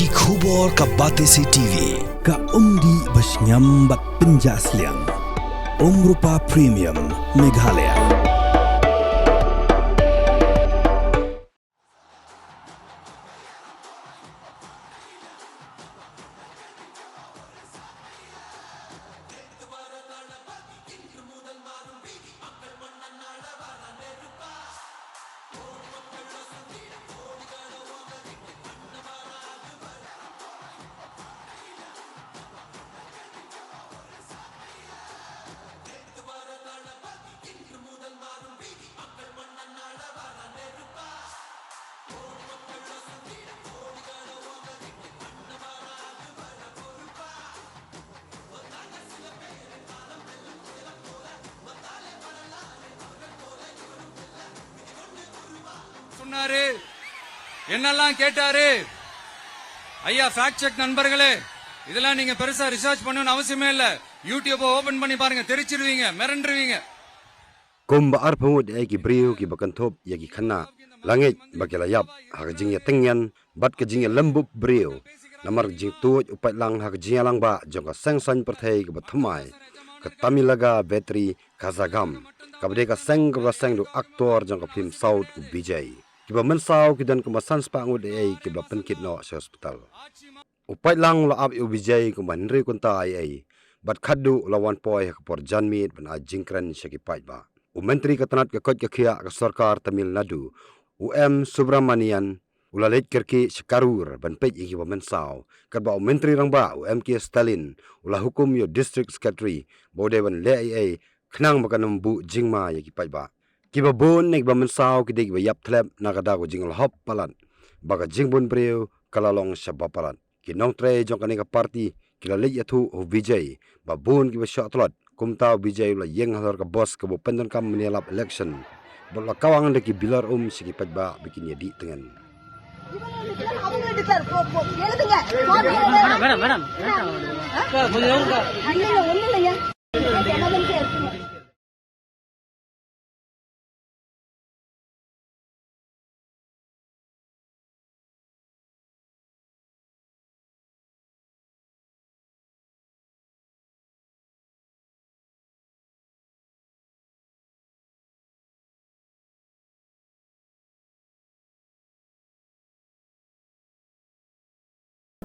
ki khubor ka Batesi TV ka umdi basnyam bak penjasliang Rupa Premium Meghalaya. என்னெல்லாம் கேட்டாரு ஐயா. Fact check நண்பர்களே, இதெல்லாம் நீங்க பெருசா ரிசர்ச் பண்ணணும்னு அவசியமே இல்ல. யூடியூப் ஓபன் பண்ணி பாருங்க, தெரிச்சிருவீங்க, மிரண்டுருவீங்க. Kumba arpamut ki brio ki bakantop ya ki khana langit bakilayap hak jingya tengyan bat ke jingya lembub brio namar jing tuj upat lang hak Jingïalang ba jong ka sengsan perthai ke bathmai ke tamilaga battery kazagam kabde ka seng ka seng du aktor jong ka film south bijay ki ba mensau ki dan ka masan spa ngut ki ba penkit no hospital upat lang la ab bijay ko manri kunta ai bat khadu lawan poi ka por janmit ban a jingkran shaki pai ba Menteri Ketenat Kekot Kekia ke Sarkar Tamil Nadu UM Subramanian ulalit kerki sekarur ban pej iki pemensau kerba Menteri Rangba UMK Stalin ulah hukum yo District Secretary bode ban le ai khnang makanam bu jingma yaki paiba kiba bon nek pemensau kidek ba yap thlep nagada ko jingal hop palat baga jingbon breu kalalong sabapalat kinong tre jong kanika party kilalit yathu Vijay ba bon kiba shotlat kumtau bijay la yeng halor ka bos ka pendan kam menelap election bola kawang deki bilar sigi padba bikin yadi tengan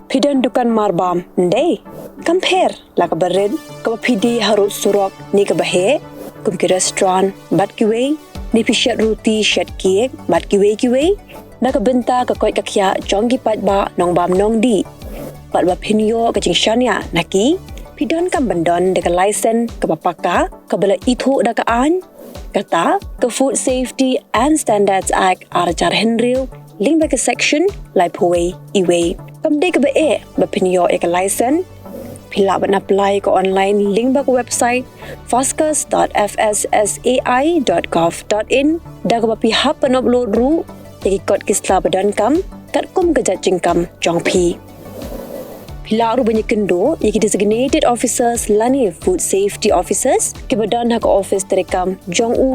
Pidan dukan marbam ndai compare la ka bered ka pidi harut surok ni ka bahe kum ki restaurant bat ki we ni pishat roti shat cake bat ki we na ka benta ka koi ka khya jong ki pat ba nong bam nong di pat ba phinyo ka jing shania naki pidan kam bandon de ka license ka papaka ka bala ithu da ka an kata ka Food Safety and Standards Act arachar henril link ba ka section lai phoi iwe Kamde ke be bapinyo ek license pila ban apply ko online link ba ko website foscus.fssai.gov.in da ko pi hap pan upload ru teki kod kisla badan kam kat kum ke jajing kam jong pi pila ru banyak kendo yaki designated officers lani food safety officers ke badan hak office terekam jong u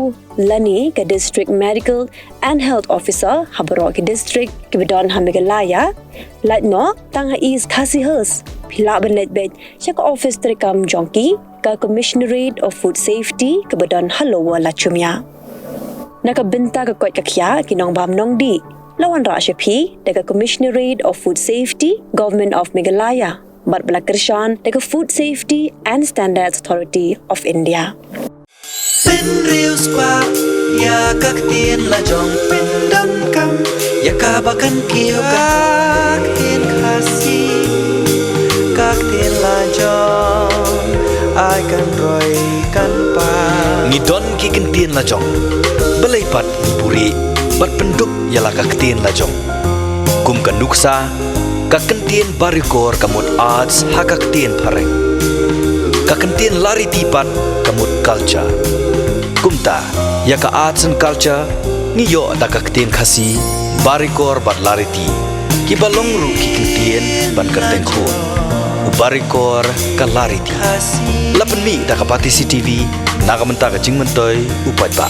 lani ke district medical and health officer habaro ke district ke badan hamigalaya Latno tanga is Kasihers pila benlet bed chak office terekam jongki ka Commissionerate of Food Safety ke badan halowa lachumya naka benta ka kot kakya kinong bam nong di lawan ra shapi daga Commissionerate of Food Safety Government of Meghalaya bat balakershan daga Food Safety and Standards Authority of India Pen Reels pa ya kak tien la jong pen dam kam ya kabakan kiyo kak tien khasi kak tien la jong ai kan roi kan pa ni don ki kan tien la jong belai pat puri bat penduk ya la kak tien la jong kum kan nuksa kak kan tien barikor kamut arts hakak tien pareng kak kan tien lari tipat kamut culture kumta ya ka arts and culture ni yo da ka ktien khasi barikor bat lariti ki balong ru ki ktien ban kerteng khon u barikor ka lariti lapen mi da ka Batesi TV naga menta ka jingmentoi upat ba